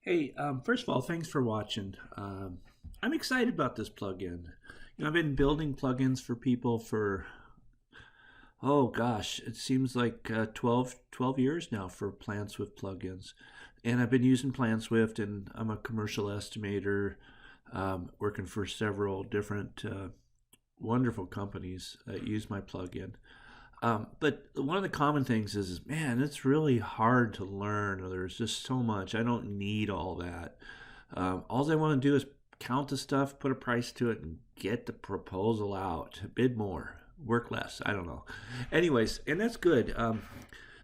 Hey, first of all, thanks for watching. I'm excited about this plugin. I've been building plugins for people for, oh gosh, it seems like 12 years now for planswift plugins. And I've been using planswift, and I'm a commercial estimator, working for several different wonderful companies that use my plugin. But one of the common things is, man, it's really hard to learn. There's just so much. I don't need all that. All I want to do is count the stuff, put a price to it, and get the proposal out. Bid more, work less. I don't know. Anyways, and that's good.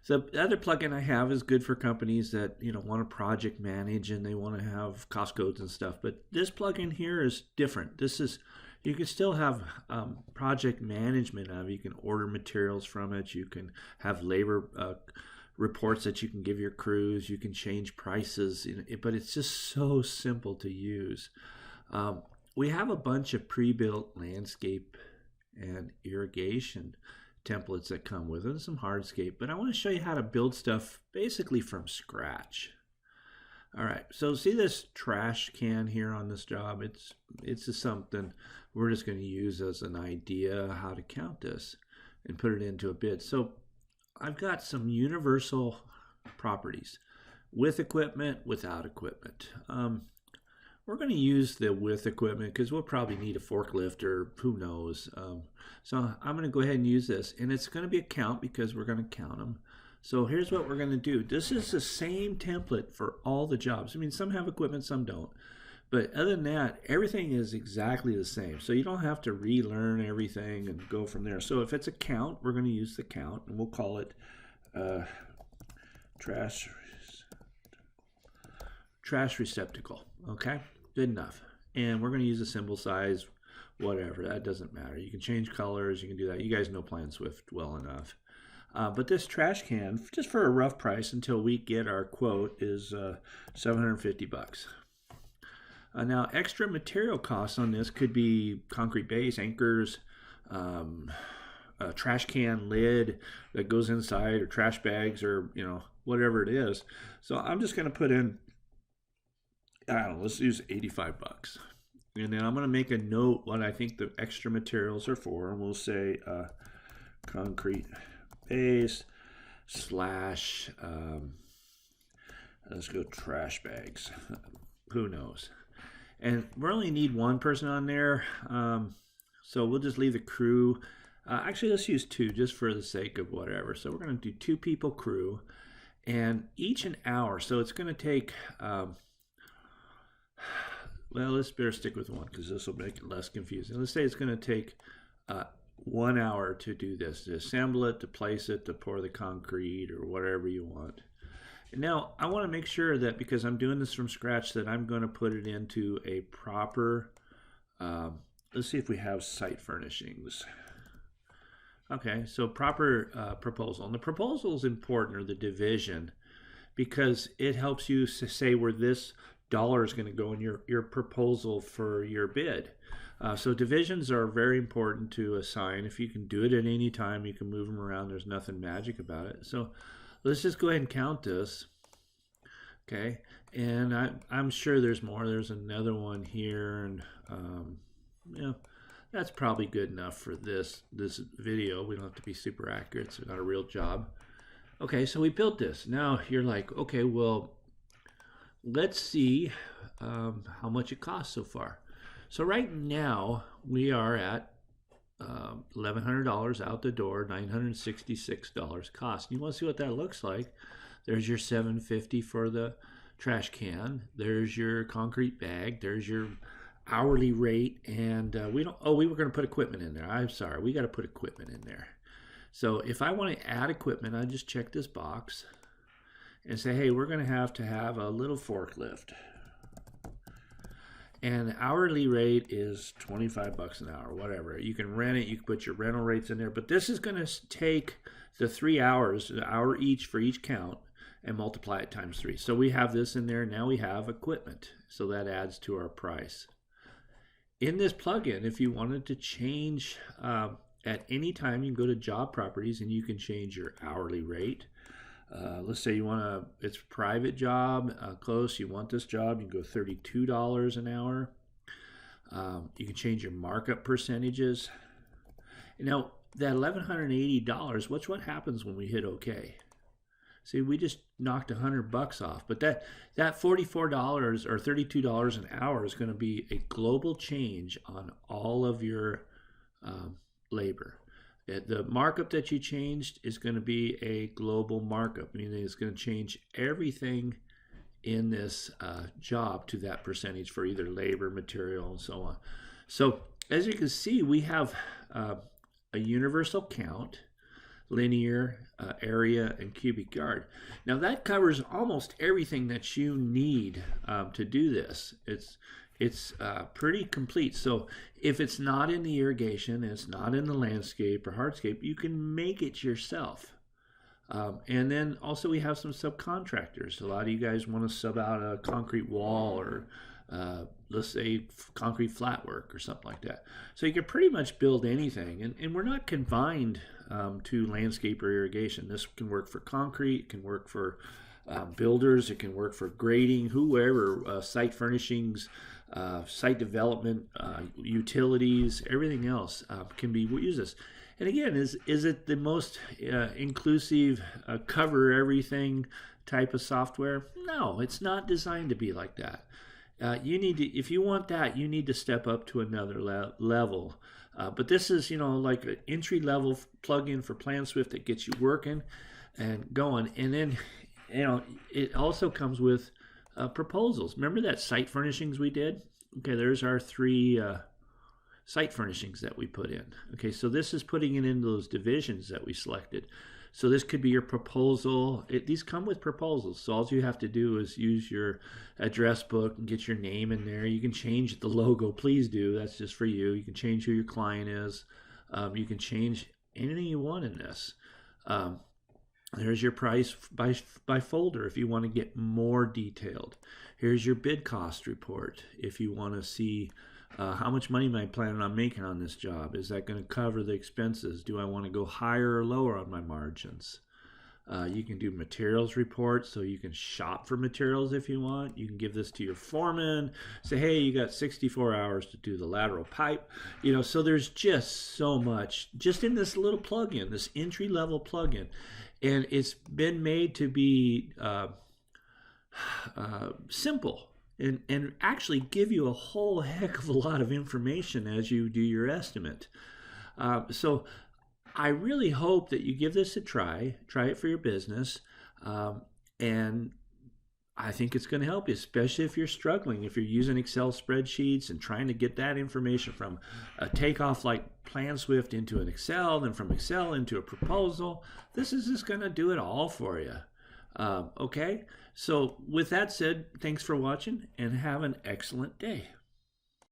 So the other plugin I have is good for companies that want to project manage and they want to have cost codes and stuff. But this plugin here is different. This is You can still have project management of it. You can order materials from it. You can have labor reports that you can give your crews. You can change prices, but it's just so simple to use. We have a bunch of pre-built landscape and irrigation templates that come with it, and some hardscape, but I want to show you how to build stuff basically from scratch. All right, so see this trash can here on this job? It's just something we're just going to use as an idea how to count this and put it into a bid. So I've got some universal properties with equipment, without equipment. We're going to use the with equipment because we'll probably need a forklift or who knows. So I'm going to go ahead and use this, and it's going to be a count because we're going to count them. So here's what we're going to do. This is the same template for all the jobs. I mean, some have equipment, some don't. But other than that, everything is exactly the same. So you don't have to relearn everything and go from there. So if it's a count, we're going to use the count, and we'll call it trash receptacle. Okay, good enough. And we're going to use a symbol size, whatever. That doesn't matter. You can change colors. You can do that. You guys know planswift well enough. But this trash can, just for a rough price until we get our quote, is $750. Now, extra material costs on this could be concrete base, anchors, a trash can lid that goes inside, or trash bags, or whatever it is. So I'm just going to put in, I don't know, let's use $85. And then I'm going to make a note what I think the extra materials are for, and we'll say concrete base slash let's go trash bags. Who knows? And we only need one person on there, so we'll just leave the crew. Actually, let's use two just for the sake of whatever. So we're going to do 2 people crew, and each an hour. So it's going to take well, let's better stick with one because this will make it less confusing. Let's say it's going to take 1 hour to do this, to assemble it, to place it, to pour the concrete, or whatever you want. And now I want to make sure that, because I'm doing this from scratch, that I'm going to put it into a proper, let's see if we have site furnishings. Okay, so proper proposal. And the proposal is important, or the division, because it helps you to say where this dollar is going to go in your proposal for your bid. So divisions are very important to assign. If you can do it at any time, you can move them around. There's nothing magic about it. So let's just go ahead and count this. Okay, and I'm sure there's more. There's another one here, and that's probably good enough for this video. We don't have to be super accurate. It's not a real job. Okay, so we built this. Now you're like, okay, well, let's see how much it costs so far. So right now we are at $1,100 out the door, $966 cost. You want to see what that looks like? There's your $750 for the trash can. There's your concrete bag. There's your hourly rate, and we don't. Oh, we were going to put equipment in there. I'm sorry, we got to put equipment in there. So if I want to add equipment, I just check this box and say, hey, we're going to have a little forklift. And hourly rate is $25 an hour, whatever. You can rent it, you can put your rental rates in there, but this is going to take the 3 hours, an hour each for each count, and multiply it times 3. So we have this in there. Now we have equipment, so that adds to our price. In this plugin, if you wanted to change at any time, you can go to job properties and you can change your hourly rate. Let's say it's a private job, close, you want this job, you can go $32 an hour. You can change your markup percentages. Now, that $1,180, what happens when we hit OK? See, we just knocked $100 off, but that $44 or $32 an hour is going to be a global change on all of your labor. The markup that you changed is going to be a global markup, meaning it's going to change everything in this job to that percentage for either labor, material, and so on. So as you can see, we have a universal count, linear, area, and cubic yard. Now that covers almost everything that you need to do this. It's pretty complete. So if it's not in the irrigation, and it's not in the landscape or hardscape, you can make it yourself. And then also we have some subcontractors. A lot of you guys want to sub out a concrete wall or let's say concrete flat work or something like that. So you can pretty much build anything, and we're not confined to landscape or irrigation. This can work for concrete, it can work for builders, it can work for grading, whoever, site furnishings, site development, utilities, everything else can be used this. And again, is it the most inclusive, cover everything type of software? No, it's not designed to be like that. You need to, if you want that, you need to step up to another level. But this is, like an entry-level plugin for planswift that gets you working and going. And then, it also comes with proposals. Remember that site furnishings we did? Okay, there's our 3 site furnishings that we put in. Okay, so this is putting it into those divisions that we selected. So this could be your proposal. These come with proposals. So all you have to do is use your address book and get your name in there. You can change the logo. Please do. That's just for you. You can change who your client is. You can change anything you want in this. There's your price by folder if you want to get more detailed. Here's your bid cost report if you want to see how much money am I planning on making on this job? Is that going to cover the expenses? Do I want to go higher or lower on my margins? You can do materials reports, so you can shop for materials if you want. You can give this to your foreman. Say, hey, you got 64 hours to do the lateral pipe. So there's just so much just in this little plugin, this entry-level plugin. And it's been made to be simple. And actually give you a whole heck of a lot of information as you do your estimate. So I really hope that you give this a try it for your business, and I think it's going to help you, especially if you're struggling, if you're using Excel spreadsheets and trying to get that information from a takeoff like planswift into an Excel, then from Excel into a proposal. This is just going to do it all for you. Okay, so with that said, thanks for watching and have an excellent day.